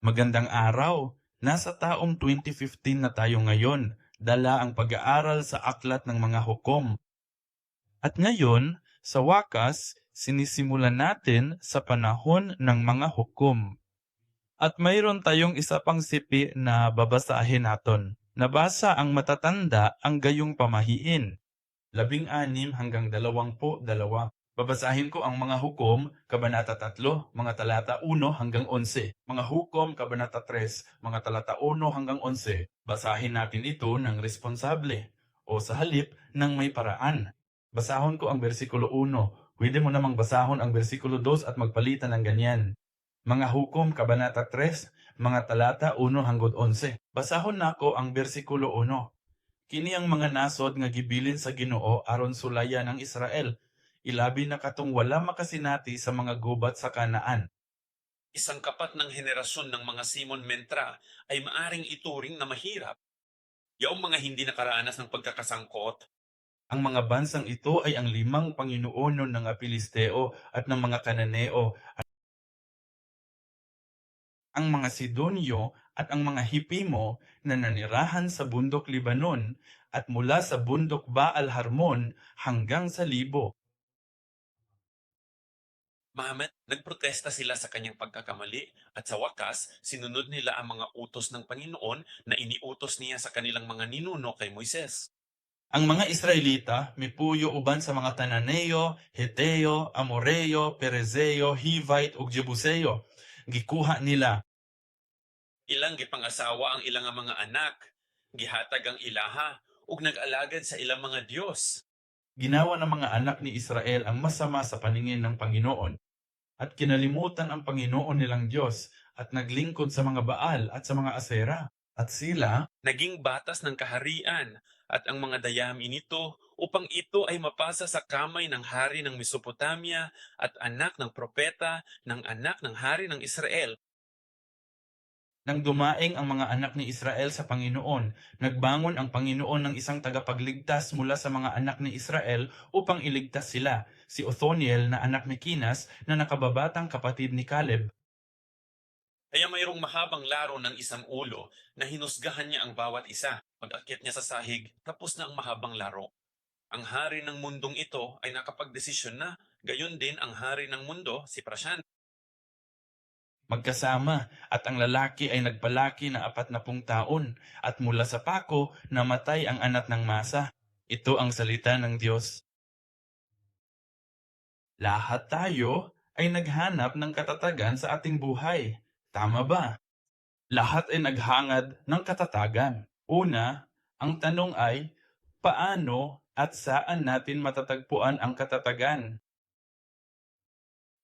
Magandang araw! Nasa taong 2015 na tayo ngayon, dala ang pag-aaral sa aklat ng mga hukom. At ngayon, sa wakas, sinisimulan natin sa panahon ng mga hukom. At mayroon tayong isa pang sipi na babasahin naton. Nabasa ang matatanda ang gayong pamahiin. 16 hanggang 22. Babasahin ko ang mga hukom, Kabanata 3, mga talata 1 hanggang 11. Mga hukom, Kabanata 3, mga talata 1 hanggang 11. Basahin natin ito ng responsable o sa halip ng may paraan. Basahon ko ang versikulo 1. Pwede mo namang basahon ang versikulo 2 at magpalitan ng ganyan. Mga hukom, Kabanata 3, mga talata 1 hanggang 11. Basahon nako ang versikulo 1. Kini ang mga nasod nga gibilin sa Ginoo aron sulaya ng Israel. Ilabi na katong wala makasinati sa mga gubat sa Kanaan. Isang kapat ng henerasyon ng mga Simon Mentra ay maaring ituring na mahirap. Yaong mga hindi nakaranas ng pagkakasangkot, Ang mga bansang ito ay ang 5 Panginoon ng Pilisteo at ng mga Kananeo, ang mga Sidonyo at ang mga Hipimo na nanirahan sa bundok Libanon at mula sa bundok Baal Harmon hanggang sa Libo. Mamet, nagprotesta sila sa kanyang pagkakamali at sa wakas, sinunod nila ang mga utos ng Panginoon na iniutos niya sa kanilang mga ninuno kay Moises. Ang mga Israelita mipuyo uban sa mga Tananeo, Heteo, Amoreo, Perezeo, Hivite ug Jebuseo. Gikuha nila. Ilang gipangasawa ang ilang mga anak, gihatag ang ilaha, ug nag-alagad sa ilang mga Diyos. Ginawa ng mga anak ni Israel ang masama sa paningin ng Panginoon at kinalimutan ang Panginoon nilang Diyos at naglingkod sa mga Baal at sa mga Asera. At sila Naging batas ng kaharian at ang mga dayami nito upang ito ay mapasa sa kamay ng hari ng Mesopotamia at anak ng propeta ng anak ng hari ng Israel. nang dumaing ang mga anak ni Israel sa Panginoon, nagbangon ang Panginoon ng isang tagapagligtas mula sa mga anak ni Israel upang iligtas sila, si Othoniel na anak ni Kinas na nakababatang kapatid ni Caleb. Kaya mayroong mahabang laro ng isang ulo na hinusgahan niya ang bawat isa. Pag-akyat niya sa sahig, tapos na ang mahabang laro. Ang hari ng mundong ito ay nakapagdesisyon na, gayon din ang hari ng mundo, si Prashan. Magkasama at ang lalaki ay nagpalaki na 40 taon at mula sa pako namatay ang anak ng masa. Ito ang salita ng Diyos. Lahat tayo ay naghanap ng katatagan sa ating buhay. Tama ba? Lahat ay naghangad ng katatagan. Una, ang tanong ay, paano at saan natin matatagpuan ang katatagan?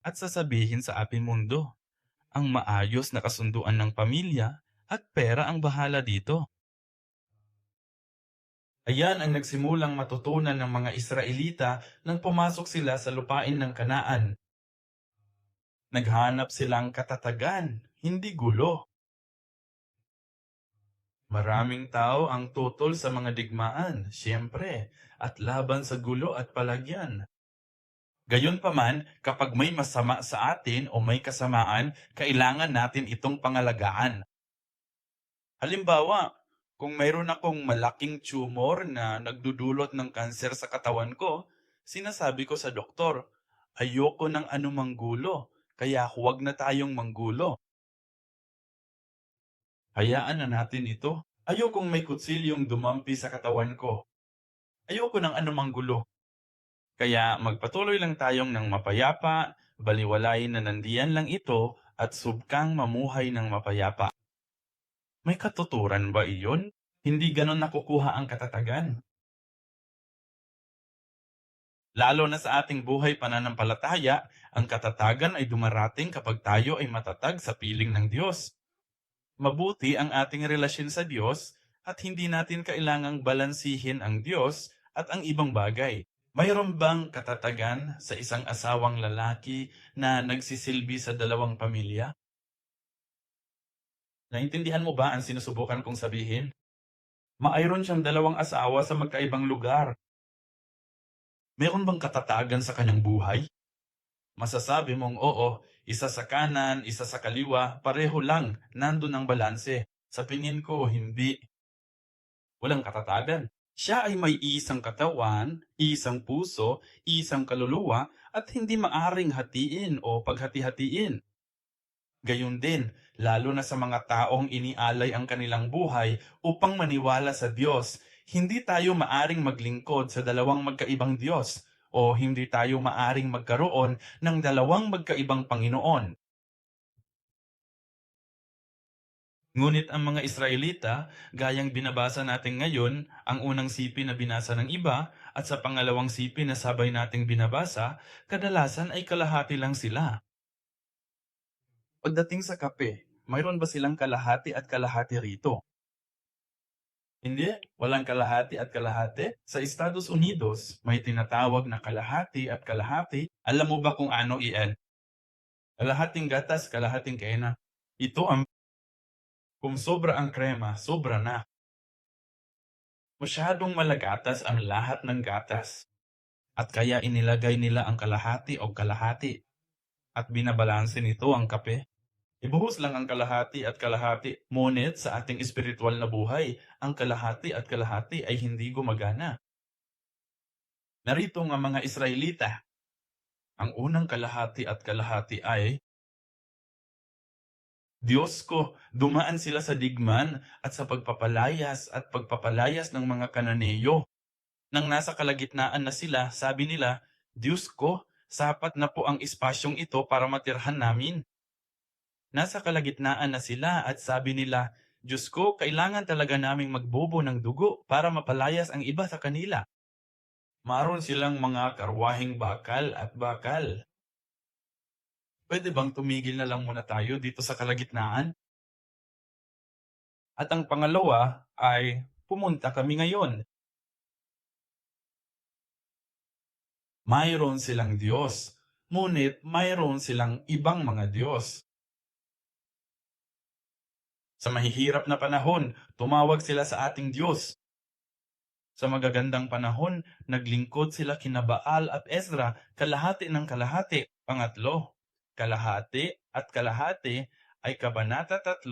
At sasabihin sa ating mundo, ang maayos na kasunduan ng pamilya at pera ang bahala dito. Ayan ang nagsimulang matutunan ng mga Israelita nang pumasok sila sa lupain ng Kanaan. Naghanap silang katatagan, hindi gulo. Maraming tao ang tutol sa mga digmaan, siyempre, at laban sa gulo at palagyan. Gayunpaman, kapag may masama sa atin o may kasamaan, kailangan natin itong pangalagaan. Halimbawa, kung mayroon akong malaking tumor na nagdudulot ng kanser sa katawan ko, sinasabi ko sa doktor, ayoko ng anumang gulo, kaya huwag na tayong manggulo. Hayaan na natin ito. Ayokong may kutsilyong dumampi sa katawan ko. Ayoko ng anumang gulo. Kaya magpatuloy lang tayong ng mapayapa, baliwalain na nandiyan lang ito at subkang mamuhay ng mapayapa. May katuturan ba iyon? Hindi ganon nakukuha ang katatagan. Lalo na sa ating buhay pananampalataya, ang katatagan ay dumarating kapag tayo ay matatag sa piling ng Diyos. Mabuti ang ating relasyon sa Diyos at hindi natin kailangang balansihin ang Diyos at ang ibang bagay. Mayroon bang katatagan sa isang asawang lalaki na nagsisilbi sa dalawang pamilya? Naintindihan mo ba ang sinusubukan kong sabihin? Mayroon siyang dalawang asawa sa magkaibang lugar. Meron bang katatagan sa kanyang buhay? Masasabi mong oo, Isa sa kanan, isa sa kaliwa, pareho lang, nandun ang balanse. Sa tingin ko, hindi. Walang katatagan. Siya ay may isang katawan, isang puso, isang kaluluwa, at hindi maaring hatiin o paghati-hatiin. Gayon din, lalo na sa mga taong inialay ang kanilang buhay upang maniwala sa Diyos, hindi tayo maaring maglingkod sa dalawang magkaibang Diyos o hindi tayo maaring magkaroon ng dalawang magkaibang Panginoon. Ngunit ang mga Israelita, gayang binabasa natin ngayon, ang unang sipi na binasa ng iba at sa pangalawang sipi na sabay nating binabasa, kadalasan ay kalahati lang sila. Pagdating sa kape, mayroon ba silang kalahati at kalahati rito? Hindi, walang kalahati at kalahati. Sa Estados Unidos, may tinatawag na kalahati at kalahati. Alam mo ba kung ano iyan? Kalahating gatas, kalahating kena. Ito ang kung sobra ang krema, sobra na. Masyadong malagatas ang lahat ng gatas. At kaya inilagay nila ang kalahati o kalahati. At binabalanse nito ang kape. Ibuhos lang ang kalahati at kalahati. Ngunit sa ating espiritual na buhay, ang kalahati at kalahati ay hindi gumagana. Narito ang mga Israelita. Ang unang kalahati at kalahati ay, Diyos ko, dumaan sila sa digman at sa pagpapalayas at pagpapalayas ng mga Kananeyo. Nang nasa kalagitnaan na sila, sabi nila, Diyos ko, sapat na po ang espasyong ito para matirhan namin. Nasa kalagitnaan na sila at sabi nila, Diyos ko, kailangan talaga naming magbobo ng dugo para mapalayas ang iba sa kanila. Maroon silang mga karwahing bakal at bakal. Pwede bang tumigil na lang muna tayo dito sa kalagitnaan? At ang pangalawa ay pumunta kami ngayon. Mayroon silang Diyos, ngunit mayroon silang ibang mga Diyos. Sa mahihirap na panahon, tumawag sila sa ating Diyos. Sa magagandang panahon, naglingkod sila kina Baal at Ezra, kalahati ng kalahati. Pangatlo, kalahati at kalahati ay Kabanata 3,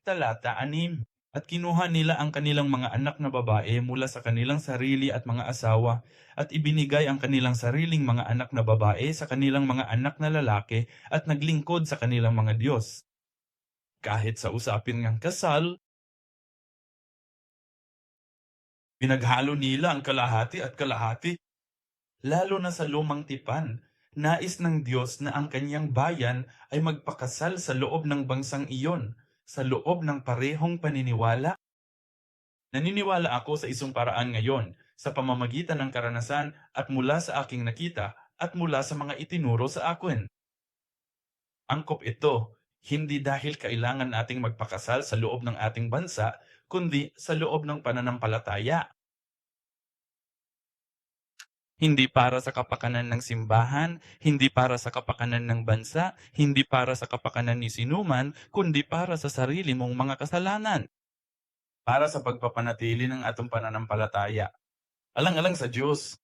talata 6. At kinuha nila ang kanilang mga anak na babae mula sa kanilang sarili at mga asawa, at ibinigay ang kanilang sariling mga anak na babae sa kanilang mga anak na lalaki at naglingkod sa kanilang mga Diyos. Kahit sa usapin ng kasal, pinaghalo nila ang kalahati at kalahati. Lalo na sa lumang tipan, nais ng Diyos na ang kanyang bayan ay magpakasal sa loob ng bansang iyon, sa loob ng parehong paniniwala. Naniniwala ako sa isang paraan ngayon, sa pamamagitan ng karanasan at mula sa aking nakita at mula sa mga itinuro sa akin. Angkop ito, hindi dahil kailangan nating magpakasal sa loob ng ating bansa, kundi sa loob ng pananampalataya. Hindi para sa kapakanan ng simbahan, hindi para sa kapakanan ng bansa, hindi para sa kapakanan ni sinuman, kundi para sa sarili mong mga kasalanan. Para sa pagpapanatili ng atong pananampalataya. Alang-alang sa Diyos.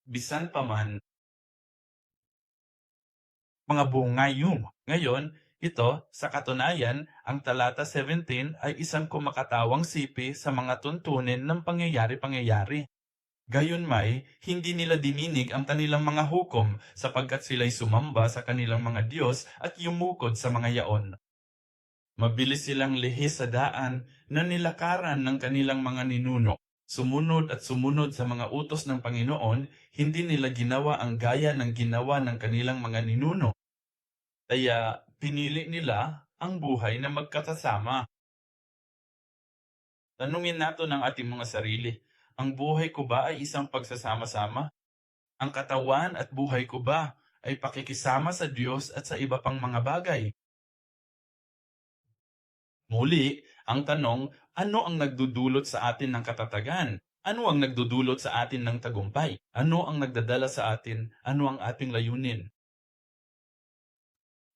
Bisan pa man, mga bungayong. Ngayon, ito, sa katunayan, ang talata 17 ay isang kumakatawang sipi sa mga tuntunin ng pangyayari-pangyayari. Gayunmay, hindi nila dininig ang kanilang mga hukom sapagkat sila'y sumamba sa kanilang mga Diyos at yumukod sa mga yaon. Mabilis silang lihis sa daan na nilakaran ng kanilang mga ninuno. Sumunod at sumunod sa mga utos ng Panginoon, hindi nila ginawa ang gaya ng ginawa ng kanilang mga ninuno. Kaya pinili nila ang buhay na magkakasama. Tanungin natin ang ating mga sarili, ang buhay ko ba ay isang pagsasama-sama? Ang katawan at buhay ko ba ay pakikisama sa Diyos at sa iba pang mga bagay? Muli, ang tanong, ano ang nagdudulot sa atin ng katatagan? Ano ang nagdudulot sa atin ng tagumpay? Ano ang nagdadala sa atin? Ano ang ating layunin?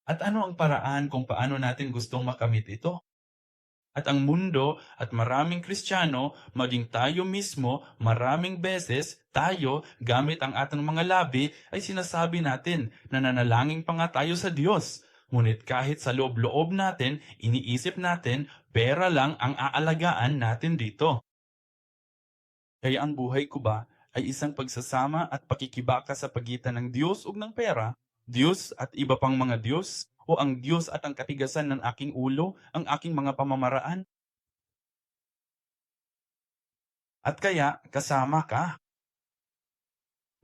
At ano ang paraan kung paano natin gustong makamit ito? At ang mundo at maraming Kristiyano, maging tayo mismo, maraming beses, tayo, gamit ang ating mga labi, ay sinasabi natin na nanalangin pa nga tayo sa Diyos. Ngunit kahit sa loob-loob natin, iniisip natin, pera lang ang aalagaan natin dito. Kaya ang buhay ko ba ay isang pagsasama at pakikibaka sa pagitan ng Diyos ug ng pera, Diyos at iba pang mga Diyos, o ang Diyos at ang katigasan ng aking ulo, ang aking mga pamamaraan? At kaya kasama ka.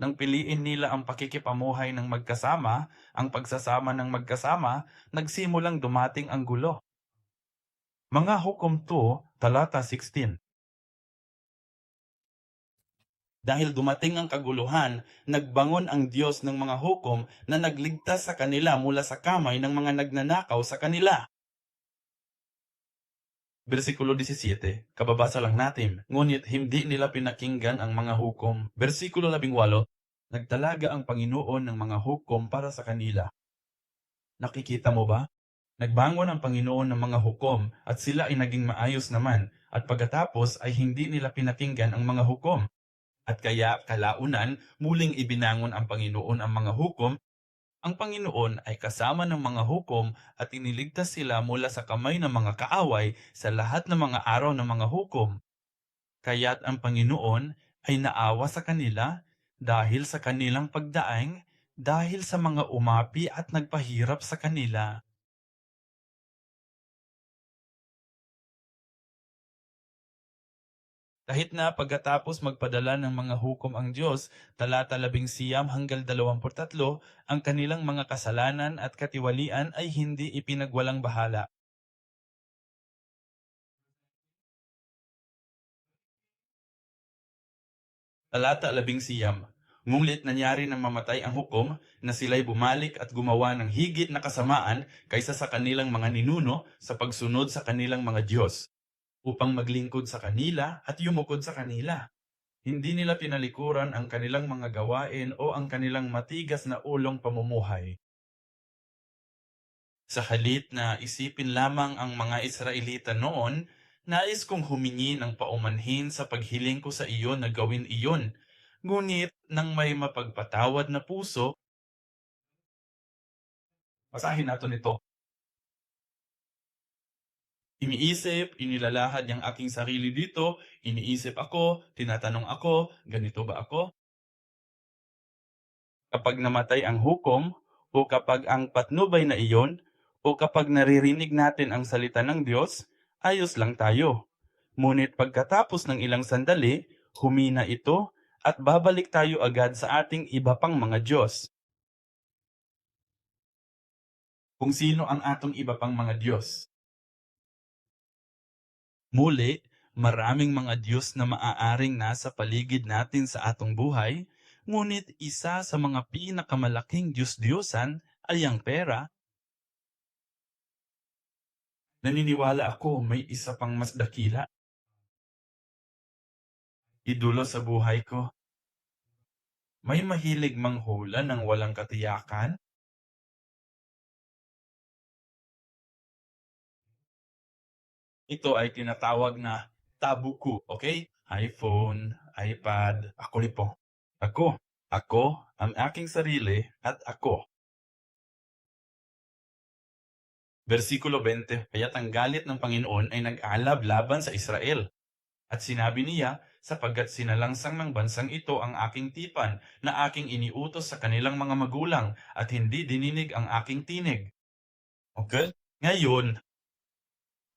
Nang piliin nila ang pakikipamuhay ng magkasama, ang pagsasama ng magkasama, nagsimulang dumating ang gulo. Mga Hukom 2, talata 16. Dahil dumating ang kaguluhan, nagbangon ang Diyos ng mga hukom na nagligtas sa kanila mula sa kamay ng mga nagnanakaw sa kanila. Versikulo 17, kababasa lang natin, ngunit hindi nila pinakinggan ang mga hukom. Versikulo 18, nagtalaga ang Panginoon ng mga hukom para sa kanila. Nakikita mo ba? Nagbangon ang Panginoon ng mga hukom at sila ay naging maayos naman at pagkatapos ay hindi nila pinakinggan ang mga hukom. At kaya kalaunan muling ibinangon ang Panginoon ang mga hukom. Ang Panginoon ay kasama ng mga hukom at iniligtas sila mula sa kamay ng mga kaaway sa lahat ng mga araw ng mga hukom. Kaya't ang Panginoon ay naawa sa kanila dahil sa kanilang pagdaing, dahil sa mga umapi at nagpahirap sa kanila. Kahit na pagkatapos magpadala ng mga hukom ang Diyos, talata 11 hanggang 23, ang kanilang mga kasalanan at katiwalian ay hindi ipinagwalang bahala. Talata 11, ngunit nangyari nang mamatay ang hukom na sila'y bumalik at gumawa ng higit na kasamaan kaysa sa kanilang mga ninuno sa pagsunod sa kanilang mga Diyos, upang maglingkod sa kanila at yumukod sa kanila. Hindi nila pinalikuran ang kanilang mga gawain o ang kanilang matigas na ulong pamumuhay. Sa halip na isipin lamang ang mga Israelita noon, nais kong humingi ng paumanhin sa paghiling ko sa iyo na gawin iyon. Ngunit nang may mapagpatawad na puso, basahin natin ito. Iniisip, inilalahad yung aking sarili dito, iniisip ako, tinatanong ako, ganito ba ako? Kapag namatay ang hukom, o kapag ang patnubay na iyon, o kapag naririnig natin ang salita ng Diyos, ayos lang tayo. Ngunit pagkatapos ng ilang sandali, humina ito at babalik tayo agad sa ating iba pang mga Diyos. Kung sino ang atong iba pang mga Diyos? Muli, maraming mga Diyos na maaaring nasa paligid natin sa atong buhay, ngunit isa sa mga pinakamalaking Diyos-Diyosan ay ang pera. Naniniwala ako may isa pang mas dakila. Idolo sa buhay ko. May mahilig manghula ng walang katiyakan. Ito ay tinatawag na tabuku, okay? iPhone, iPad, ako po. Ako, ang aking sarili at ako. Versikulo 20, kaya't ang galit ng Panginoon ay nag-alab laban sa Israel. At sinabi niya, sapagkat sinalangsang ng bansang ito ang aking tipan na aking iniutos sa kanilang mga magulang at hindi dininig ang aking tinig. Okay? Ngayon,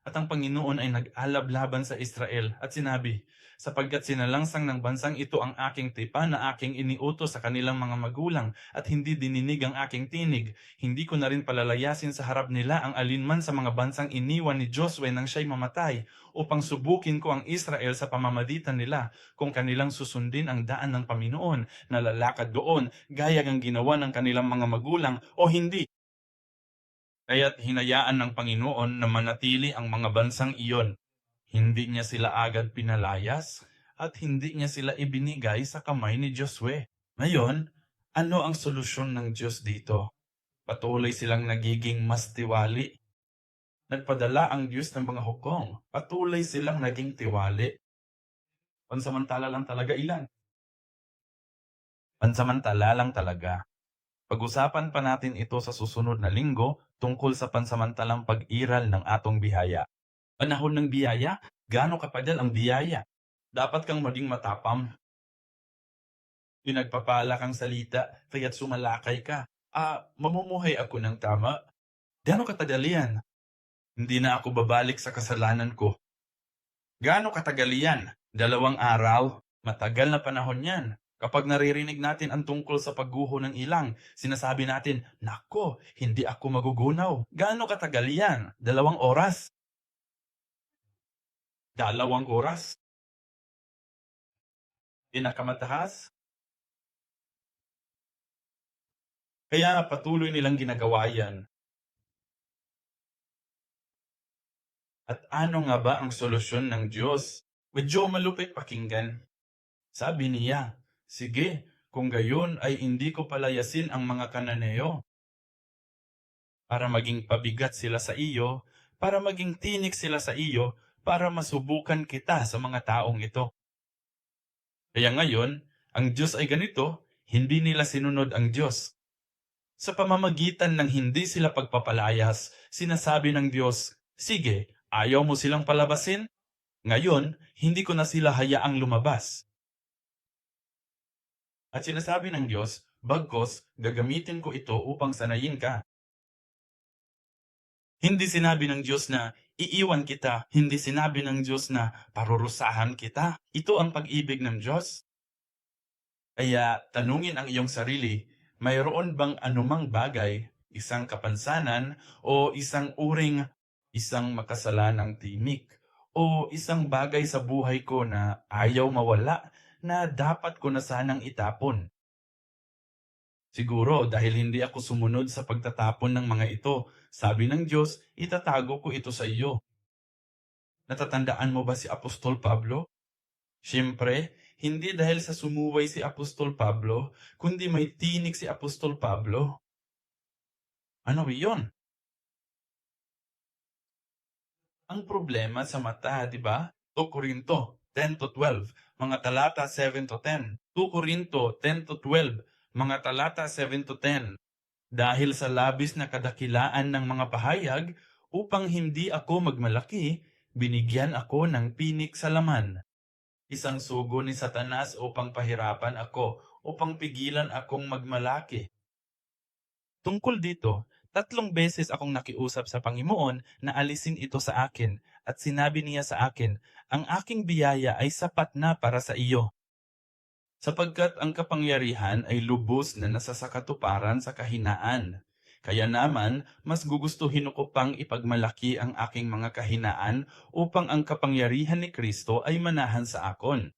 at ang Panginoon ay nag-alab laban sa Israel at sinabi, sapagkat sinalangsang ng bansang ito ang aking tipan na aking iniutos sa kanilang mga magulang at hindi dininig ang aking tinig, hindi ko na rin palalayasin sa harap nila ang alinman sa mga bansang iniwan ni Josue nang siya'y mamatay, upang subukin ko ang Israel sa pamamagitan nila kung kanilang susundin ang daan ng Panginoon na lalakad doon gaya ng ginawa ng kanilang mga magulang o hindi. Kaya't hinayaan ng Panginoon na manatili ang mga bansang iyon. Hindi niya sila agad pinalayas at hindi niya sila ibinigay sa kamay ni Josue. Ngayon, ano ang solusyon ng Diyos dito? Patuloy silang nagiging mas tiwali. Nagpadala ang Diyos ng mga hukom. Patuloy silang naging tiwali. Pansamantala lang talaga ilan. Pansamantala lang talaga. Pag-usapan pa natin ito sa susunod na linggo tungkol sa pansamantalang pag-iral ng atong biyaya. Panahon ng biyaya, gaano kapadal ang biyaya? Dapat kang maging matapang. Pinagpapala kang salita, kaya't sumalakay ka. Mamumuhay ako ng tama. Gaano katagal yan? Hindi na ako babalik sa kasalanan ko. Gaano katagal yan? 2 araw? Matagal na panahon yan. Kapag naririnig natin ang tungkol sa pagguho ng ilang, sinasabi natin, "Nako, hindi ako magugunaw." Gaano katagal yan? 2 oras? 2 oras? Pinakamataas? Kaya patuloy nilang ginagawa yan. At ano nga ba ang solusyon ng Diyos? Medyo malupit pakinggan. Sabi niya, "Sige, kung gayon ay hindi ko palayasin ang mga Kananeo para maging pabigat sila sa iyo, para maging tinik sila sa iyo, para masubukan kita sa mga taong ito." Kaya ngayon, ang Diyos ay ganito, hindi nila sinunod ang Diyos. Sa pamamagitan ng hindi sila pagpapalayas, sinasabi ng Diyos, "Sige, ayaw mo silang palabasin? Ngayon, hindi ko na sila hayaang lumabas." At sinasabi ng Diyos, "Bagkos, gagamitin ko ito upang sanayin ka." Hindi sinabi ng Diyos na iiwan kita, hindi sinabi ng Diyos na parurusahan kita. Ito ang pag-ibig ng Diyos. Kaya tanungin ang iyong sarili, mayroon bang anumang bagay, isang kapansanan o isang uring, isang makasalanang timik o isang bagay sa buhay ko na ayaw mawala na dapat ko na sanang itapon? Siguro dahil hindi ako sumunod sa pagtatapon ng mga ito, sabi ng Diyos, itatago ko ito sa iyo. Natatandaan mo ba si Apostol Pablo? Siyempre, hindi dahil sa sumuway si Apostol Pablo, kundi may tinik si Apostol Pablo. Ano iyon? Ang problema sa mata, di ba? 2 Korinto 10-12, mga talata 7-10. 2 Korinto 10-12, mga talata 7-10. Dahil sa labis na kadakilaan ng mga pahayag, upang hindi ako magmalaki, binigyan ako ng pinik sa laman. Isang sugo ni Satanas upang pahirapan ako, upang pigilan akong magmalaki. Tungkol dito, 3 beses akong nakiusap sa Panginoon na alisin ito sa akin, at sinabi niya sa akin, "Ang aking biyaya ay sapat na para sa iyo." Sapagkat ang kapangyarihan ay lubos na nasa sakatuparan sa kahinaan. Kaya naman, mas gugustuhin ko pang ipagmalaki ang aking mga kahinaan upang ang kapangyarihan ni Kristo ay manahan sa akon.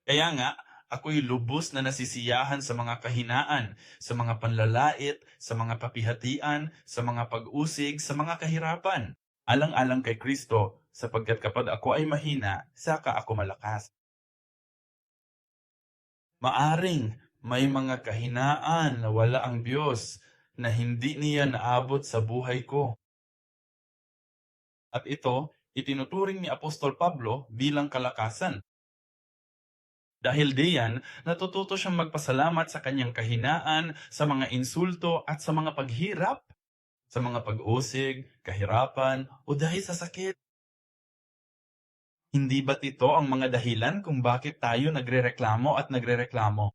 Kaya nga, ako'y lubos na nasisiyahan sa mga kahinaan, sa mga panlalait, sa mga papihatian, sa mga pag-usig, sa mga kahirapan. Alang-alang kay Kristo, sapagkat kapag ako ay mahina, saka ako malakas. Maaring may mga kahinaan na wala ang Diyos na hindi niya naabot sa buhay ko. At ito, itinuturing ni Apostol Pablo bilang kalakasan. Dahil diyan, natututo siyang magpasalamat sa kanyang kahinaan, sa mga insulto at sa mga paghirap, sa mga pag-usig, kahirapan o dahil sa sakit. Hindi ba't ito ang mga dahilan kung bakit tayo nagrereklamo at nagrereklamo?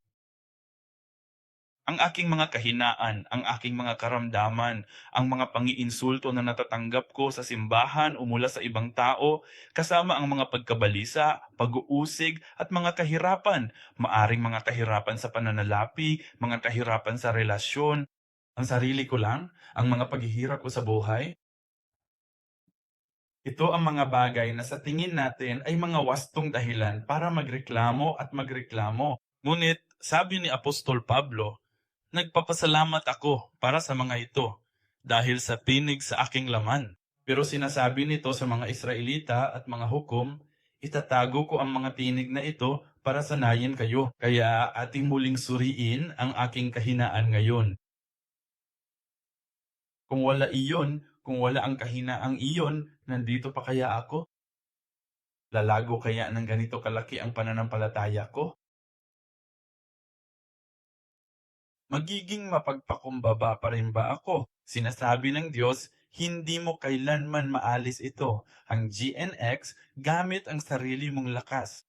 Ang aking mga kahinaan, ang aking mga karamdaman, ang mga pangiinsulto na natatanggap ko sa simbahan o mula sa ibang tao, kasama ang mga pagkabalisa, pag-uusig at mga kahirapan, maaring mga kahirapan sa pananalapi, mga kahirapan sa relasyon, ang sarili ko lang, ang mga paghihirap ko sa buhay. Ito ang mga bagay na sa tingin natin ay mga wastong dahilan para magreklamo at magreklamo. Ngunit sabi ni Apostol Pablo, "Nagpapasalamat ako para sa mga ito, dahil sa tinig sa aking laman." Pero sinasabi nito sa mga Israelita at mga hukom, "Itatago ko ang mga tinig na ito para sanayin kayo." Kaya ating muling suriin ang aking kahinaan ngayon. Kung wala iyon, Kung wala ang kahinaang iyon, nandito pa kaya ako? Lalago kaya ng ganito kalaki ang pananampalataya ko? Magiging mapagpakumbaba pa rin ba ako? Sinasabi ng Diyos, hindi mo kailanman maalis ito. Ang GNX gamit ang sarili mong lakas.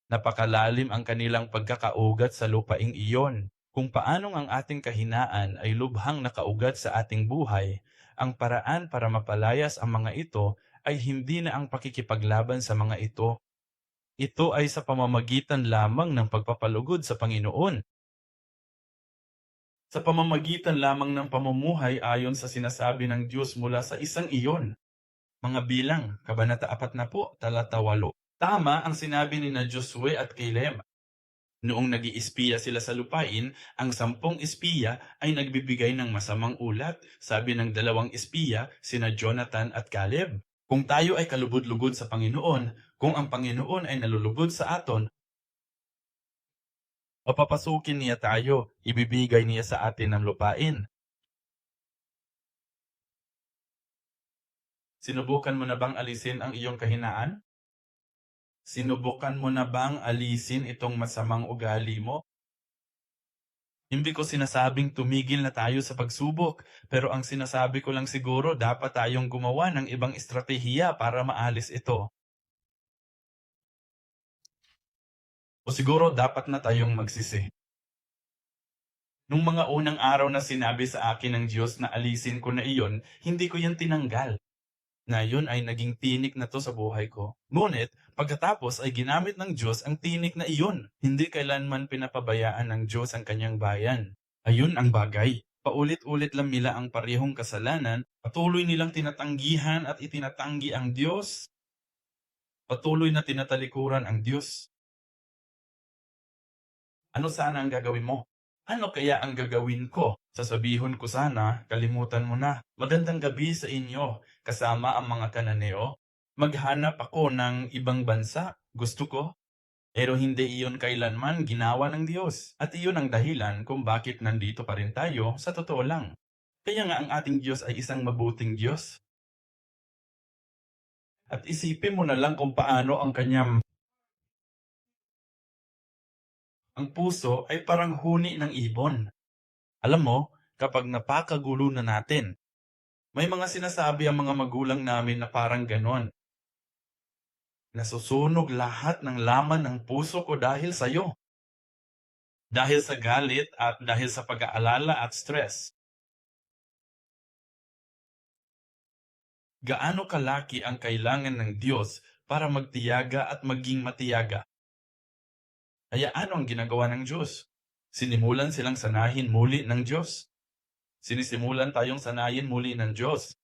Napakalalim ang kanilang pagkakaugat sa lupaing iyon. Kung paanong ang ating kahinaan ay lubhang nakaugat sa ating buhay, ang paraan para mapalayas ang mga ito ay hindi na ang pakikipaglaban sa mga ito. Ito ay sa pamamagitan lamang ng pagpapalugod sa Panginoon. Sa pamamagitan lamang ng pamumuhay ayon sa sinasabi ng Diyos mula sa isang iyon. Mga bilang, Kabanata 40, talata 8. Tama ang sinabi ni na Josue at Caleb. Noong nag-iispiya sila sa lupain, ang 10 espiya ay nagbibigay ng masamang ulat, sabi ng 2 espiya, sina Jonathan at Caleb. Kung tayo ay kalubod-lugod sa Panginoon, kung ang Panginoon ay nalulubod sa aton, papapasukin niya tayo, ibibigay niya sa atin ang lupain. Sinubukan mo na bang alisin ang iyong kahinaan? Sinubukan mo na bang alisin itong masamang ugali mo? Hindi ko sinasabing tumigil na tayo sa pagsubok, pero ang sinasabi ko lang siguro dapat tayong gumawa ng ibang estratehiya para maalis ito. O siguro dapat na tayong magsisi. Nung mga unang araw na sinabi sa akin ng Diyos na alisin ko na iyon, hindi ko yan tinanggal. Ngayon ay naging tinik na to sa buhay ko. Ngunit, pagkatapos ay ginamit ng Diyos ang tinik na iyon. Hindi kailanman pinapabayaan ng Diyos ang kanyang bayan. Ayun ang bagay. Paulit-ulit lang nila ang parehong kasalanan, patuloy nilang tinatanggihan at itinatanggi ang Diyos. Patuloy na tinatalikuran ang Diyos. Ano sana ang gagawin mo? Ano kaya ang gagawin ko? Sasabihin ko sana, kalimutan mo na. Magandang gabi sa inyo, kasama ang mga Kananeo. Maghanap ako ng ibang bansa. Gusto ko. Pero hindi iyon kailanman ginawa ng Diyos. At iyon ang dahilan kung bakit nandito pa rin tayo sa totoo lang. Kaya nga ang ating Diyos ay isang mabuting Diyos. At isipin mo na lang kung paano ang kanyang ang puso ay parang huni ng ibon. Alam mo, kapag napakagulo na natin, may mga sinasabi ang mga magulang namin na parang ganon. Nasusunog lahat ng laman ng puso ko dahil sa'yo. Dahil sa galit at dahil sa pag-aalala at stress. Gaano kalaki ang kailangan ng Diyos para magtiyaga at maging matiyaga? Kaya ano ang ginagawa ng Diyos? Sinimulan silang sanahin muli ng Diyos. Sinisimulan tayong sanayin muli ng Diyos.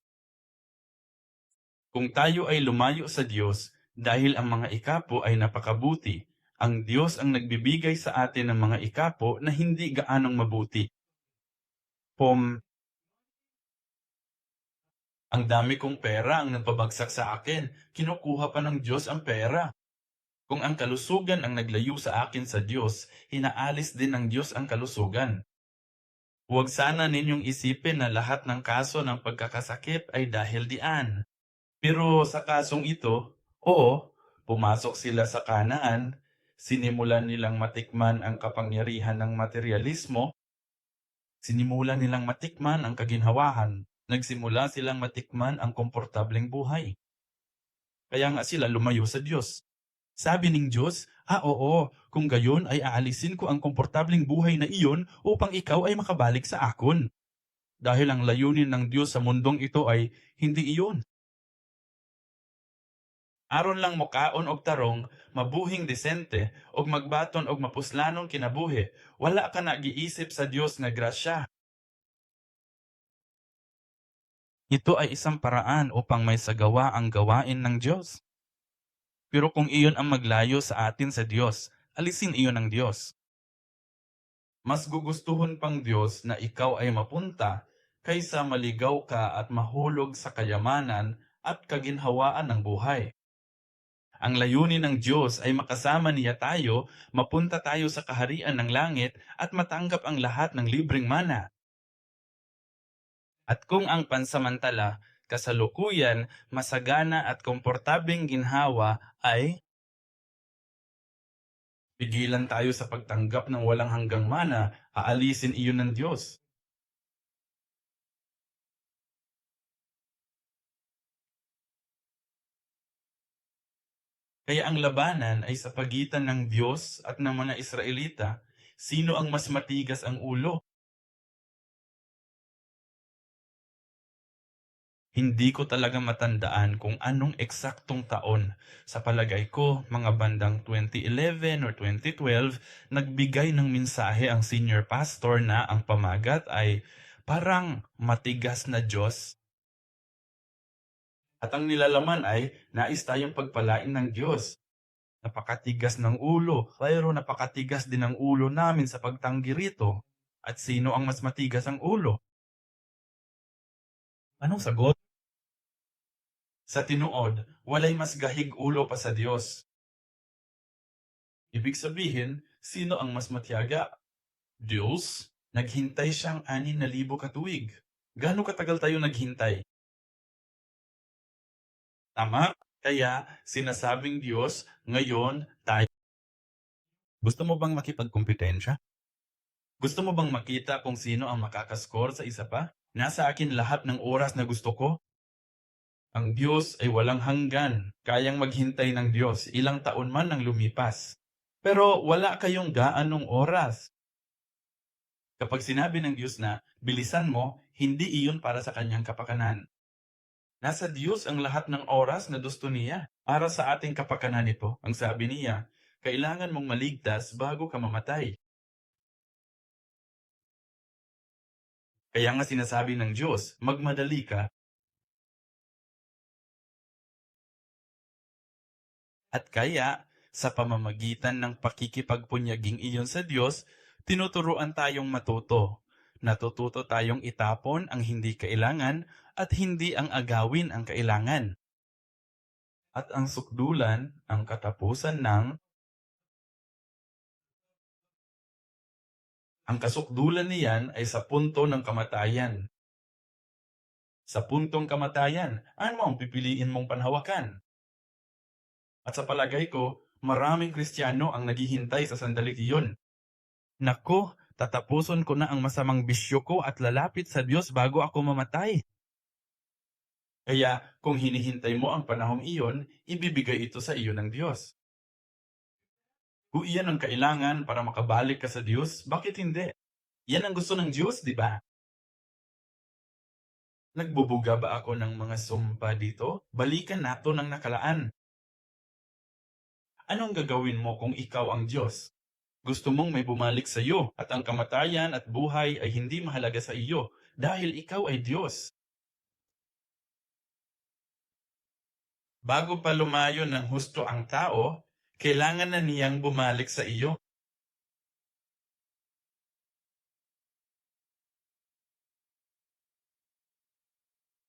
Kung tayo ay lumayo sa Diyos dahil ang mga ikapo ay napakabuti, ang Diyos ang nagbibigay sa atin ng mga ikapo na hindi gaanong mabuti. Ang dami kong pera ang nagpabagsak sa akin, kinukuha pa ng Diyos ang pera. Kung ang kalusugan ang naglayo sa akin sa Diyos, hinaalis din ng Diyos ang kalusugan. Huwag sana ninyong isipin na lahat ng kaso ng pagkakasakit ay dahil diyan. Pero sa kasong ito, oo, pumasok sila sa Kanaan, sinimulan nilang matikman ang kapangyarihan ng materialismo, sinimulan nilang matikman ang kaginhawahan, nagsimula silang matikman ang komportableng buhay. Kaya nga sila lumayo sa Diyos. Sabi ng Diyos, oo, kung gayon ay aalisin ko ang komportableng buhay na iyon upang ikaw ay makabalik sa akon. Dahil ang layunin ng Diyos sa mundong ito ay hindi iyon. Aron lang mokaon og tarong, mabuhing desente, og magbaton og mapuslanong kinabuhi, wala ka na giisip sa Diyos nga grasya. Ito ay isang paraan upang may sagawa ang gawain ng Diyos. Pero kung iyon ang maglayo sa atin sa Diyos, alisin iyon ng Diyos. Mas gugustuhon pang Diyos na ikaw ay mapunta kaysa maligaw ka at mahulog sa kayamanan at kaginhawaan ng buhay. Ang layunin ng Diyos ay makasama niya tayo, mapunta tayo sa kaharian ng langit at matanggap ang lahat ng libreng mana. At kung ang pansamantala, kasalukuyan, masagana at komportabeng ginhawa ay pigilan tayo sa pagtanggap ng walang hanggang mana, aalisin iyon ng Diyos. Kaya ang labanan ay sa pagitan ng Diyos at ng mga Israelita. Sino ang mas matigas ang ulo? Hindi ko talaga matandaan kung anong eksaktong taon. Sa palagay ko, mga bandang 2011 or 2012, nagbigay ng mensahe ang senior pastor na ang pamagat ay parang matigas na Diyos. At ang nilalaman ay nais tayong pagpalain ng Diyos. Napakatigas ng ulo, pero napakatigas din ang ulo namin sa pagtanggi rito. At sino ang mas matigas ang ulo? Anong sagot? Sa tinuod, walay mas gahig ulo pa sa Diyos. Ibig sabihin, sino ang mas matiyaga? Diyos? Naghintay siyang 6,000 katuig. Gaano katagal tayo naghintay? Tama? Kaya sinasabing Diyos, ngayon tayo. Gusto mo bang makipagkompetensya? Gusto mo bang makita kung sino ang makakaskor sa isa pa? Nasa akin lahat ng oras na gusto ko. Ang Diyos ay walang hanggan. Kayang maghintay ng Diyos ilang taon man ang lumipas. Pero wala kayong gaanong oras. Kapag sinabi ng Diyos na, bilisan mo, hindi iyon para sa kanyang kapakanan. Nasa Diyos ang lahat ng oras na gusto niya. Para sa ating kapakanan ito, ang sabi niya, kailangan mong maligtas bago ka mamatay. Kaya nga sinasabi ng Diyos, magmadali ka. At kaya, sa pamamagitan ng pakikipagpunyaging iyon sa Diyos, tinuturuan tayong matuto. Natututo tayong itapon ang hindi kailangan at hindi ang agawin ang kailangan. At ang sukdulan, ang katapusan ng ang kasukdulan niyan ay sa punto ng kamatayan. Sa puntong kamatayan, ano ang pipiliin mong panhawakan? At sa palagay ko, maraming Kristiyano ang naghihintay sa sandaling iyon. Nako, tatapuson ko na ang masamang bisyo ko at lalapit sa Diyos bago ako mamatay. Kaya kung hinihintay mo ang panahong iyon, ibibigay ito sa iyo ng Diyos. Kung iyan ang kailangan para makabalik ka sa Diyos, bakit hindi? Yan ang gusto ng Diyos, di ba? Nagbubuga ba ako ng mga sumpa dito? Balikan nato ng nakalaan. Anong gagawin mo kung ikaw ang Diyos? Gusto mong may bumalik sa iyo at ang kamatayan at buhay ay hindi mahalaga sa iyo dahil ikaw ay Diyos. Bago pa lumayo ng husto ang tao, kailangan na niyang bumalik sa iyo.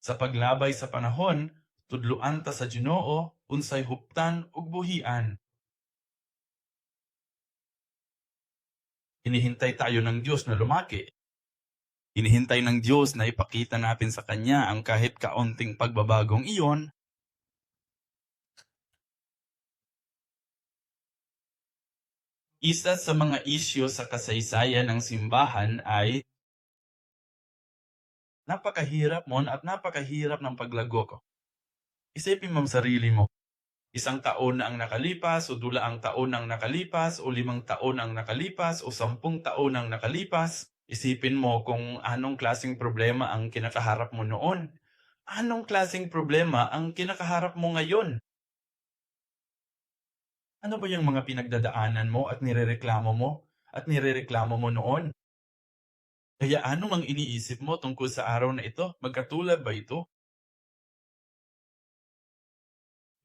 Sa paglabay sa panahon, tudluan ta sa Ginoo, unsay huptan ug buhian. Hinihintay tayo ng Diyos na lumaki. Hinihintay ng Diyos na ipakita natin sa Kanya ang kahit kaunting pagbabagong iyon. Isa sa mga isyu sa kasaysayan ng simbahan ay napakahirap mon at napakahirap ng paglago ko. Isipin mo ang sarili mo. Isang taon na ang nakalipas o dulaang taon ang nakalipas o 5 taon ang nakalipas o 10 taon ang nakalipas. Isipin mo kung anong klaseng problema ang kinakaharap mo noon. Anong klaseng problema ang kinakaharap mo ngayon? Ano ba yung mga pinagdadaanan mo at nirereklamo mo at nirereklamo mo noon? Kaya ano ang iniisip mo tungkol sa araw na ito? Magkatulad ba ito?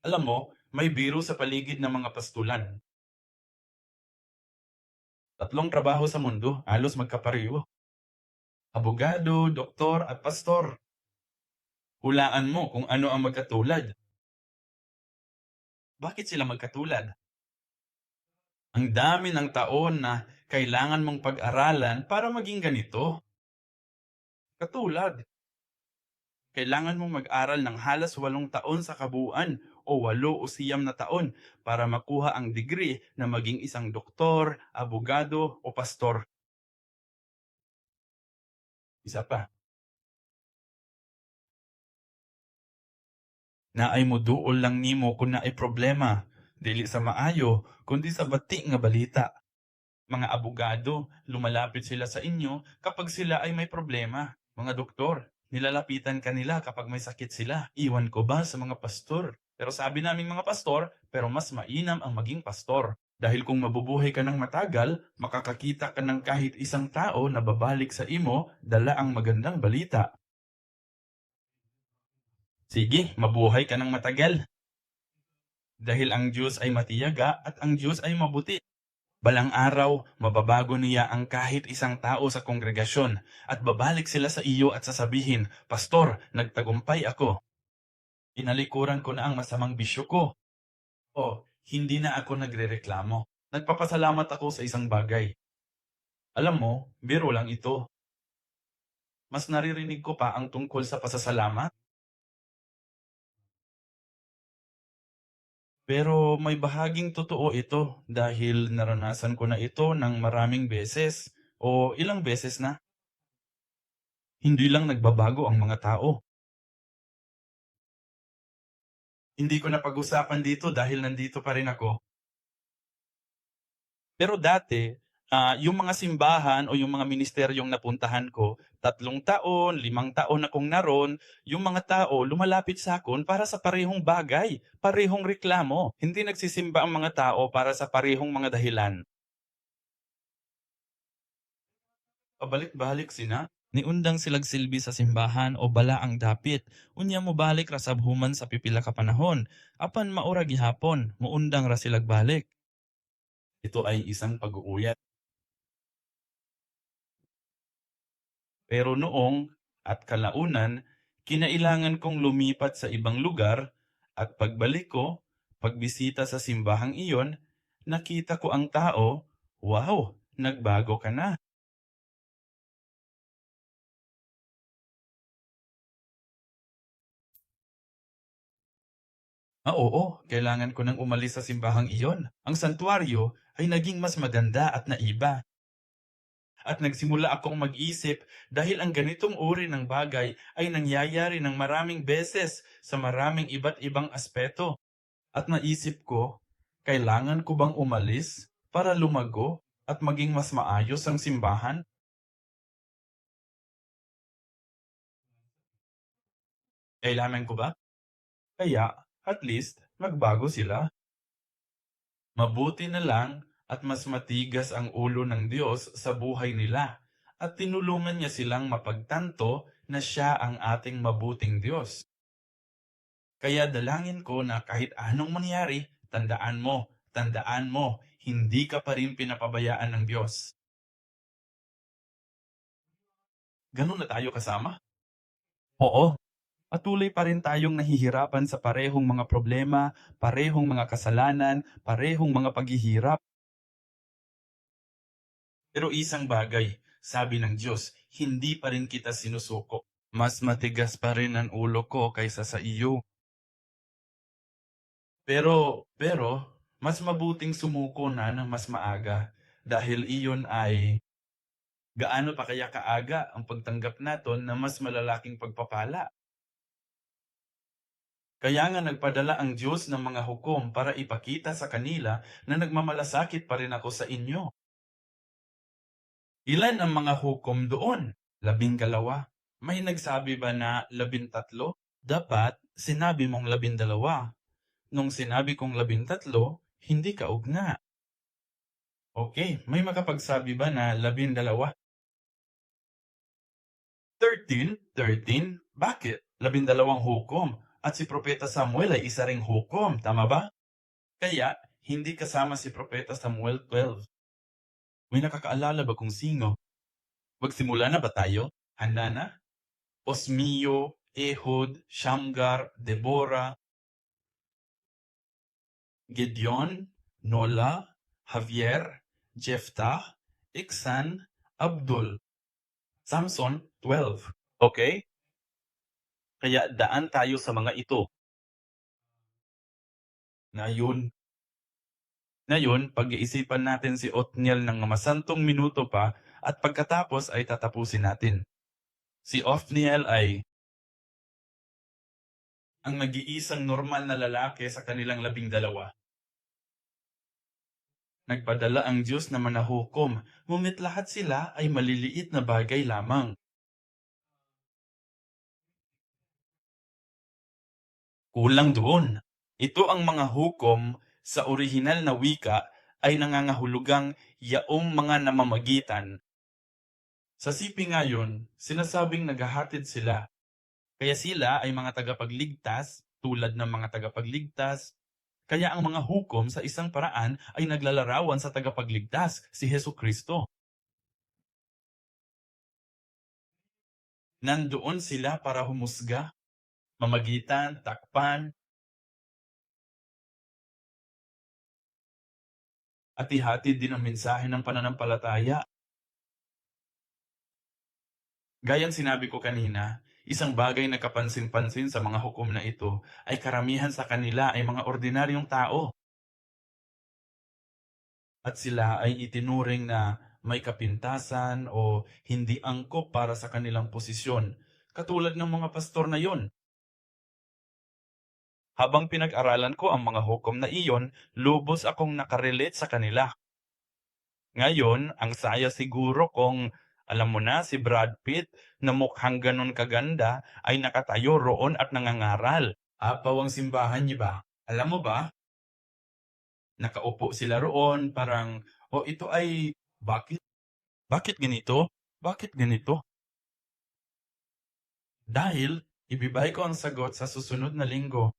Alam mo, may biro sa paligid ng mga pastulan. 3 trabaho sa mundo, halos magkapareho. Abogado, doktor at pastor. Hulaan mo kung ano ang magkatulad. Bakit sila magkatulad? Ang dami ng taon na kailangan mong pag-aralan para maging ganito. Katulad, Kailangan mong mag-aral ng halos 8 taon sa kabuuan o 8 o 9 na taon para makuha ang degree na maging isang doktor, abogado o pastor. Isa pa, naay moduol lang nimo kung naay problema, dili sa maayo, kundi sa bati nga balita. Mga abogado, lumalapit sila sa inyo kapag sila ay may problema. Mga doktor, nilalapitan ka nila kapag may sakit sila. Iwan ko ba sa mga pastor? Pero sabi naming mga pastor, pero mas mainam ang maging pastor. Dahil kung mabubuhay ka ng matagal, makakakita ka ng kahit isang tao na babalik sa imo, dala ang magandang balita. Sige, mabuhay ka ng matagal. Dahil ang Diyos ay matiyaga at ang Diyos ay mabuti. Balang araw, mababago niya ang kahit isang tao sa kongregasyon at babalik sila sa iyo at sasabihin, Pastor, nagtagumpay ako. Inalikuran ko na ang masamang bisyo ko. O, hindi na ako nagrereklamo. Nagpapasalamat ako sa isang bagay. Alam mo, biro lang ito. Mas naririnig ko pa ang tungkol sa pasasalamat. Pero may bahaging totoo ito dahil naranasan ko na ito ng maraming beses o ilang beses na. Hindi lang nagbabago ang mga tao. Hindi ko na pag-usapan dito dahil nandito pa rin ako. Pero dati, yung mga simbahan o yung mga ministeryong napuntahan ko, 3 taon, 5 taon akong naroon, yung mga tao lumalapit sa akin para sa parehong bagay, parehong reklamo. Hindi nagsisimba ang mga tao para sa parehong mga dahilan. Pabalik-balik sina. Niundang silag silbi sa simbahan o bala ang dapit. Unya mo balik ra sabhuman sa pipila ka panahon. Apan maura gihapon, muundang ra silag balik. Ito ay isang pag-uuyat. Pero noong at kalaunan, kinailangan kong lumipat sa ibang lugar at pagbalik ko, pagbisita sa simbahang iyon, nakita ko ang tao, wow, nagbago ka na. Oo, kailangan ko nang umalis sa simbahang iyon. Ang santuario ay naging mas maganda at naiba. At nagsimula akong mag-isip dahil ang ganitong uri ng bagay ay nangyayari ng maraming beses sa maraming iba't ibang aspeto. At naisip ko, kailangan ko bang umalis para lumago at maging mas maayos ang simbahan? Kailangan ko ba? Kaya, at least, magbago sila. Mabuti na lang at mas matigas ang ulo ng Diyos sa buhay nila at tinulungan niya silang mapagtanto na siya ang ating mabuting Diyos. Kaya dalangin ko na kahit anong mangyari, tandaan mo, hindi ka pa rin pinapabayaan ng Diyos. Ganun na tayo kasama? Oo, patuloy pa rin tayong nahihirapan sa parehong mga problema, parehong mga kasalanan, parehong mga paghihirap. Pero isang bagay, sabi ng Diyos, hindi pa rin kita sinusuko. Mas matigas pa rin ang ulo ko kaysa sa iyo. Pero, mas mabuting sumuko na ng mas maaga dahil iyon ay gaano pa kaya kaaga ang pagtanggap naton na mas malalaking pagpapala. Kaya nga nagpadala ang Diyos ng mga hukom para ipakita sa kanila na nagmamalasakit pa rin ako sa inyo. Ilan ang mga hukom doon? 12. May nagsabi ba na 13? Dapat sinabi mong 12. Nung sinabi kong 13, hindi kaugna. Okay, may makapagsabi ba na 12? 13? Bakit? 12 hukom. At si Propeta Samuel ay isa ring hukom, tama ba? Kaya, hindi kasama si Propeta Samuel 12. May nakakaalala ba kung sino? Magsimula na ba tayo? Handa na? Osmio, Ehud, Shamgar, Deborah, Gideon, Nola, Javier, Jephthah, Iksan, Abdul. Samson, 12. Okay? Kaya daan tayo sa mga ito. Ngayon, ngayon pag-iisipan natin si Othniel ng masantong minuto pa at pagkatapos ay tatapusin natin. Si Othniel ay ang nag-iisang normal na lalaki sa kanilang 12. Nagpadala ang Diyos na manahukom, ngunit lahat sila ay maliliit na bagay lamang. Kulang doon. Ito ang mga hukom sa orihinal na wika ay nangangahulugang yaong mga namamagitan. Sa sipi ngayon, sinasabing naghahatid sila. Kaya sila ay mga tagapagligtas, tulad ng mga tagapagligtas. Kaya ang mga hukom sa isang paraan ay naglalarawan sa tagapagligtas, si Hesus Kristo. Nandoon sila para humusga, mamagitan, takpan, at ihatid din ang mensahe ng pananampalataya. Gayang sinabi ko kanina, isang bagay na kapansin-pansin sa mga hukom na ito ay karamihan sa kanila ay mga ordinaryong tao at sila ay itinuring na may kapintasan o hindi angkop para sa kanilang posisyon, katulad ng mga pastor na yon. Habang pinag-aralan ko ang mga hukom na iyon, lubos akong nakarelate sa kanila. Ngayon, ang saya siguro kung alam mo na si Brad Pitt na mukhang ganon kaganda ay nakatayo roon at nangangaral. Apaw ang simbahan niyo ba? Alam mo ba, nakaupo sila roon parang, o ito ay, bakit? Bakit ganito? Bakit ganito? Dahil, ibibigay ko ang sagot sa susunod na linggo.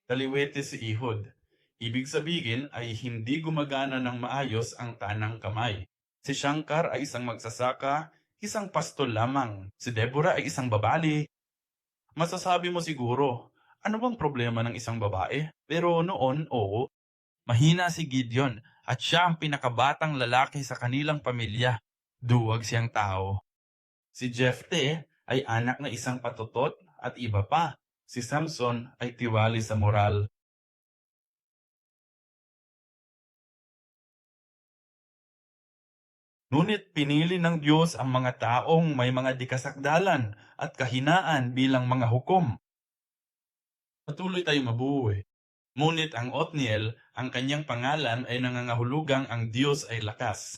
Kaliwete si Ihod. Ibig sabihin ay hindi gumagana ng maayos ang tanang kamay. Si Shankar ay isang magsasaka, isang pastol lamang. Si Deborah ay isang babali. Masasabi mo siguro, ano bang problema ng isang babae? Pero noon, oo, mahina si Gideon at siya ang pinakabatang lalaki sa kanilang pamilya. Duwag siyang tao. Si Jefte ay anak na isang patutot at iba pa. Si Samson ay tiwali sa moral. Ngunit pinili ng Diyos ang mga taong may mga dikasakdalan at kahinaan bilang mga hukom. Patuloy tayong mabuhay. Ngunit ang Othniel, ang kanyang pangalan ay nangangahulugang ang Diyos ay lakas.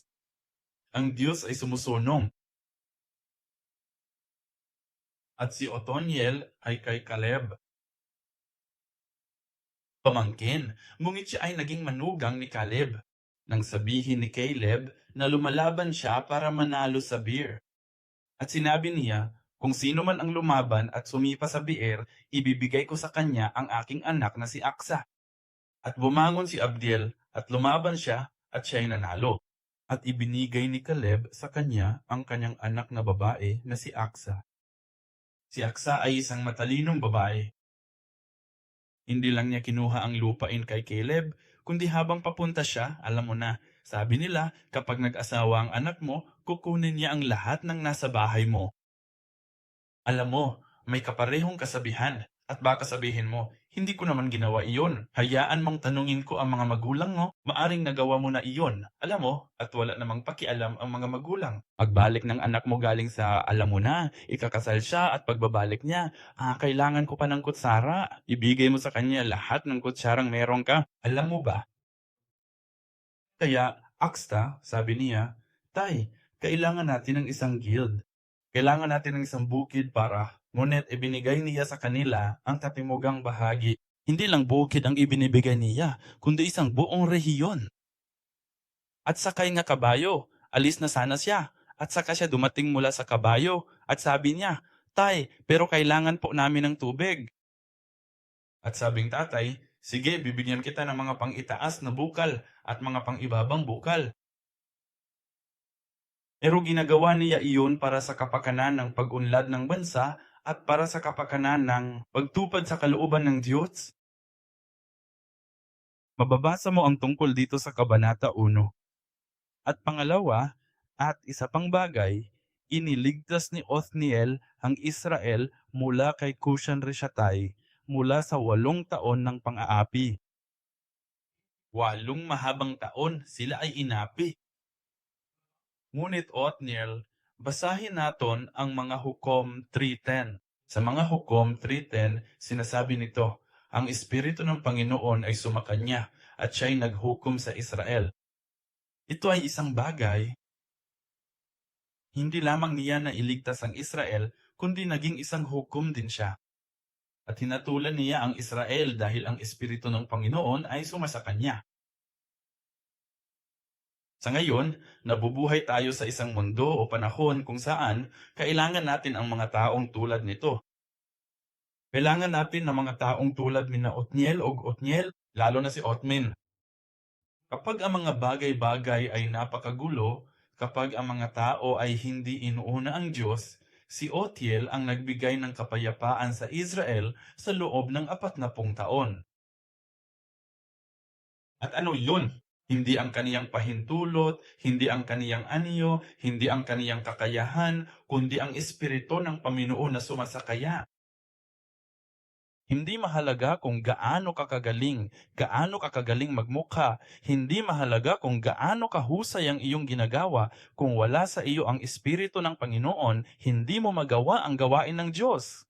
Ang Diyos ay sumusunong. At si Othniel ay kay Caleb. Pamangkin, ngunit siya ay naging manugang ni Caleb. Nang sabihin ni Caleb na lumalaban siya para manalo sa beer. At sinabi niya, kung sino man ang lumaban at sumipa sa bier, ibibigay ko sa kanya ang aking anak na si Aksa. At bumangon si Abdiel at lumaban siya at siya'y nanalo. At ibinigay ni Caleb sa kanya ang kanyang anak na babae na si Aksa. Si Aksa ay isang matalinong babae. Hindi lang niya kinuha ang lupain kay Caleb, kundi habang papunta siya, alam mo na, sabi nila, kapag nag-asawa ang anak mo, kukunin niya ang lahat ng nasa bahay mo. Alam mo, may kaparehong kasabihan. At baka sabihin mo, hindi ko naman ginawa iyon. Hayaan mong tanungin ko ang mga magulang mo, maaring nagawa mo na iyon. Alam mo, at wala namang pakialam ang mga magulang. Pagbalik ng anak mo galing sa alam mo na, ikakasal siya at pagbabalik niya, kailangan ko pa ng kutsara. Ibigay mo sa kanya lahat ng kutsarang meron ka. Alam mo ba? Kaya, Aksta, sabi niya, Tay, kailangan natin ng isang guild. Kailangan natin ng isang bukid para, ngunit ibinigay niya sa kanila ang katimugang bahagi. Hindi lang bukid ang ibinibigay niya, kundi isang buong rehiyon. At sakay nga kabayo, alis na sana siya. At saka siya dumating mula sa kabayo at sabi niya, Tay, pero kailangan po namin ng tubig. At sabing tatay, sige, bibigyan kita ng mga pang-itaas na bukal at mga pang-ibabang bukal. Pero ginagawa niya iyon para sa kapakanan ng pag-unlad ng bansa at para sa kapakanan ng pagtupad sa kalooban ng Diyos. Mababasa mo ang tungkol dito sa Kabanata 1. At pangalawa, at isa pang bagay, Iniligtas ni Othniel ang Israel mula kay Cushan-Rishatay mula sa 8 taon ng pang-aapi. 8 mahabang taon sila ay inapi. Ngunit Othniel, basahin naton ang mga Hukom 3:10. Sa mga Hukom 3:10, sinasabi nito, ang Espiritu ng Panginoon ay sumakanya at siya'y naghukom sa Israel. Ito ay isang bagay. Hindi lamang niya na iligtas ang Israel, kundi naging isang hukom din siya. At hinatulan niya ang Israel dahil ang Espiritu ng Panginoon ay sumasa kanya. Sa ngayon, nabubuhay tayo sa isang mundo o panahon kung saan kailangan natin ang mga taong tulad nito. Kailangan natin ng mga taong tulad ni na Othniel o Othniel, lalo na si Othmin. Kapag ang mga bagay-bagay ay napakagulo, kapag ang mga tao ay hindi inuuna ang Diyos, si Othniel ang nagbigay ng kapayapaan sa Israel sa loob ng 40 taon. At ano yun? Hindi ang kaniyang pahintulot, hindi ang kaniyang anyo, hindi ang kaniyang kakayahan, kundi ang Espiritu ng Panginoon na sumasakaya. Hindi mahalaga kung gaano kakagaling magmukha, hindi mahalaga kung gaano kahusay ang iyong ginagawa, kung wala sa iyo ang Espiritu ng Panginoon, hindi mo magawa ang gawain ng Diyos.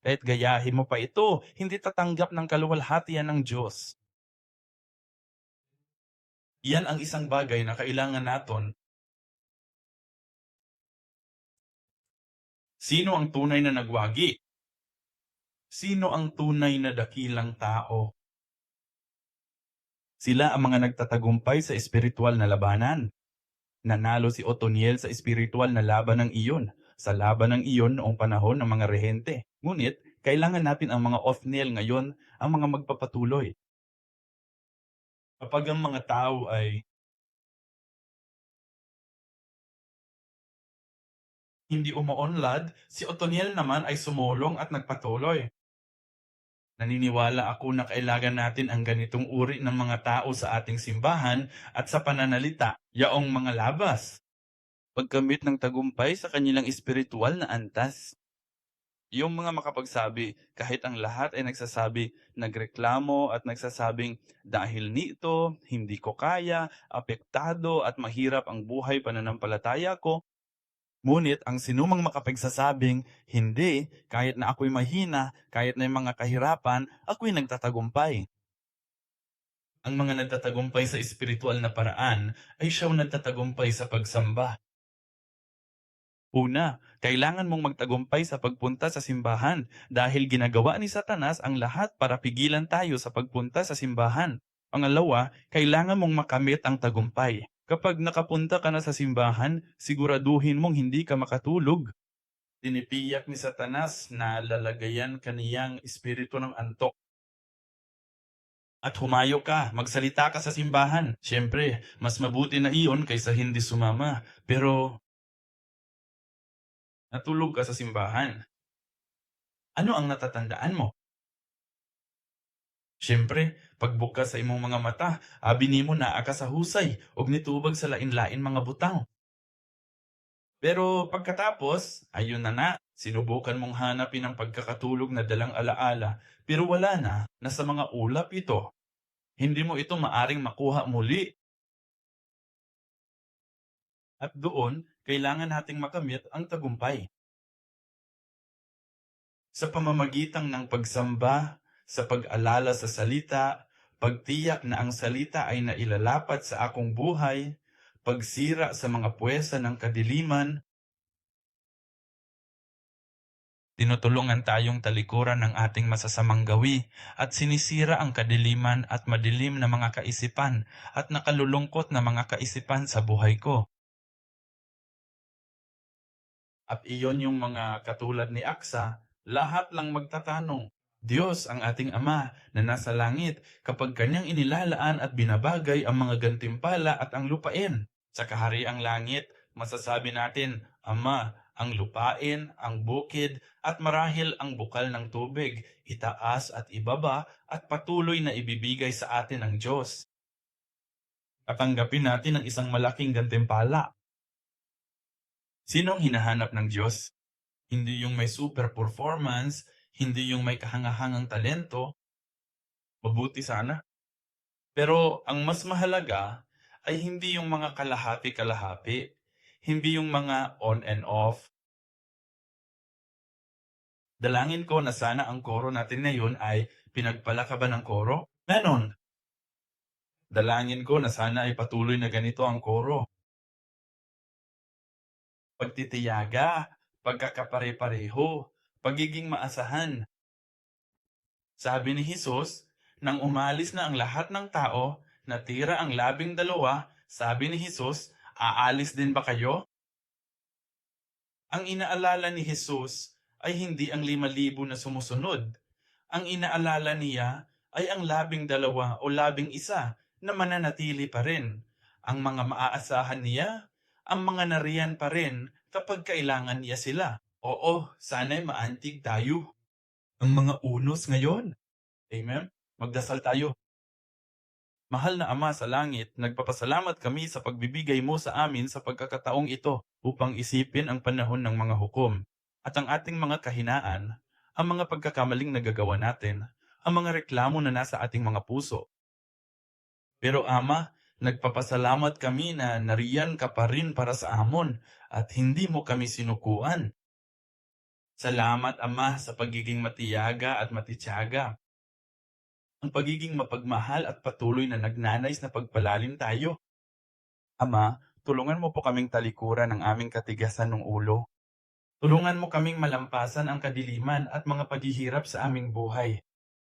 Kahit gayahin mo pa ito, hindi tatanggap ng kaluwalhatian ng Diyos. Iyan ang isang bagay na kailangan naton. Sino ang tunay na nagwagi? Sino ang tunay na dakilang tao? Sila ang mga nagtatagumpay sa espiritual na labanan. Nanalo si Othniel sa espiritual na laban ng iyon, sa laban ng iyon noong panahon ng mga rehente. Ngunit, kailangan natin ang mga Othniel ngayon, ang mga magpapatuloy. Kapag ang mga tao ay hindi umuunlad, si Othniel naman ay sumulong at nagpatuloy. Naniniwala ako na kailangan natin ang ganitong uri ng mga tao sa ating simbahan at sa pananalita, yaong mga labas. Pagkamit ng tagumpay sa kanilang espiritual na antas. Yung mga makapagsabi, kahit ang lahat ay nagsasabi, nagreklamo at nagsasabing, dahil nito, hindi ko kaya, apektado at mahirap ang buhay pananampalataya ko. Ngunit ang sinumang makapagsasabing, hindi, kahit na ako'y mahina, kahit na yung mga kahirapan, ako'y nagtatagumpay. Ang mga nagtatagumpay sa espiritual na paraan ay siyang nagtatagumpay sa pagsamba. Una, kailangan mong magtagumpay sa pagpunta sa simbahan dahil ginagawa ni Satanas ang lahat para pigilan tayo sa pagpunta sa simbahan. Pangalawa, kailangan mong makamit ang tagumpay. Kapag nakapunta ka na sa simbahan, siguraduhin mong hindi ka makatulog. Tinipiyak ni Satanas na lalagayan kaniyang espiritu ng antok. At humayo ka, magsalita ka sa simbahan. Siyempre, mas mabuti na iyon kaysa hindi sumama. Pero natulog ka sa simbahan. Ano ang natatandaan mo? Siyempre, pagbukas sa imong mga mata, abi nimo naa ka sa husay, og nitubag sa lain-lain mga butang. Pero pagkatapos, ayun na, sinubukan mong hanapin ang pagkakatulog na dalang alaala, pero wala na, nasa mga ulap ito. Hindi mo ito maaring makuha muli. At doon, kailangan nating makamit ang tagumpay. Sa pamamagitan ng pagsamba, sa pag-alala sa salita, pagtiyak na ang salita ay nailalapat sa akong buhay, pagsira sa mga puwesa ng kadiliman, tinutulungan tayong talikuran ng ating masasamang gawi at sinisira ang kadiliman at madilim na mga kaisipan at nakalulungkot na mga kaisipan sa buhay ko. At iyon yung mga katulad ni Aksa, lahat lang magtatanong, Diyos ang ating Ama na nasa langit, kapag kanyang inilalaan at binabagay ang mga gantimpala at ang lupain. Sa kahariang langit, masasabi natin, Ama, ang lupain, ang bukid, at marahil ang bukal ng tubig, itaas at ibaba, at patuloy na ibibigay sa atin ng Diyos. Tatanggapin natin ang isang malaking gantimpala. Sino ang hinahanap ng Diyos? Hindi yung may super performance, hindi yung may kahangahangang talento, mabuti sana. Pero ang mas mahalaga ay hindi yung mga kalahati-kalahati, hindi yung mga on and off. Dalangin ko na sana ang koro natin ngayon ay pinagpalakaban ng koro. Menon, dalangin ko na sana ay patuloy na ganito ang koro. Pagtitiyaga, pagkakapare-pareho, pagiging maasahan. Sabi ni Jesus, nang umalis na ang lahat ng tao, natira ang 12, sabi ni Jesus, aalis din ba kayo? Ang inaalala ni Jesus ay hindi ang 5,000 na sumusunod. Ang inaalala niya ay ang 12 o 11 na mananatili pa rin. Ang mga maaasahan niya, ang mga nariyan pa rin kapag kailangan niya sila. Oo, sana'y maantig tayo. Ang mga unos ngayon. Amen? Magdasal tayo. Mahal na Ama sa langit, nagpapasalamat kami sa pagbibigay mo sa amin sa pagkakataong ito upang isipin ang panahon ng mga hukom at ang ating mga kahinaan, ang mga pagkakamaling nagagawa natin, ang mga reklamo na nasa ating mga puso. Pero Ama, nagpapasalamat kami na nariyan ka pa rin para sa amon at hindi mo kami sinukuan. Salamat Ama sa pagiging matiyaga at matitiyaga, ang pagiging mapagmahal at patuloy na nagnanais na pagpalalim tayo. Ama, tulungan mo po kaming talikuran ang aming katigasan ng ulo. Tulungan mo kaming malampasan ang kadiliman at mga paghihirap sa aming buhay.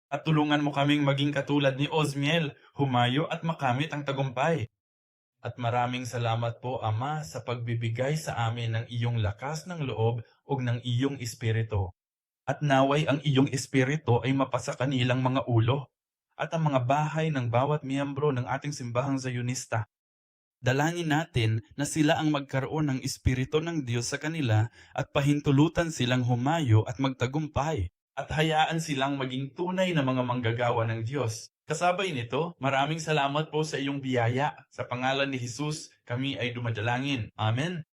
At tulungan mo kaming maging katulad ni Osmiel, humayo at makamit ang tagumpay. At maraming salamat po, Ama, sa pagbibigay sa amin ng iyong lakas ng loob o ng iyong espiritu. At naway ang iyong espiritu ay mapasa kanilang mga ulo at ang mga bahay ng bawat miyembro ng ating simbahang Zionista. Dalangin natin na sila ang magkaroon ng espiritu ng Diyos sa kanila at pahintulutan silang humayo at magtagumpay at hayaan silang maging tunay na mga manggagawa ng Diyos. Kasabay nito, maraming salamat po sa iyong biyaya. Sa pangalan ni Jesus, kami ay dumadalangin. Amen.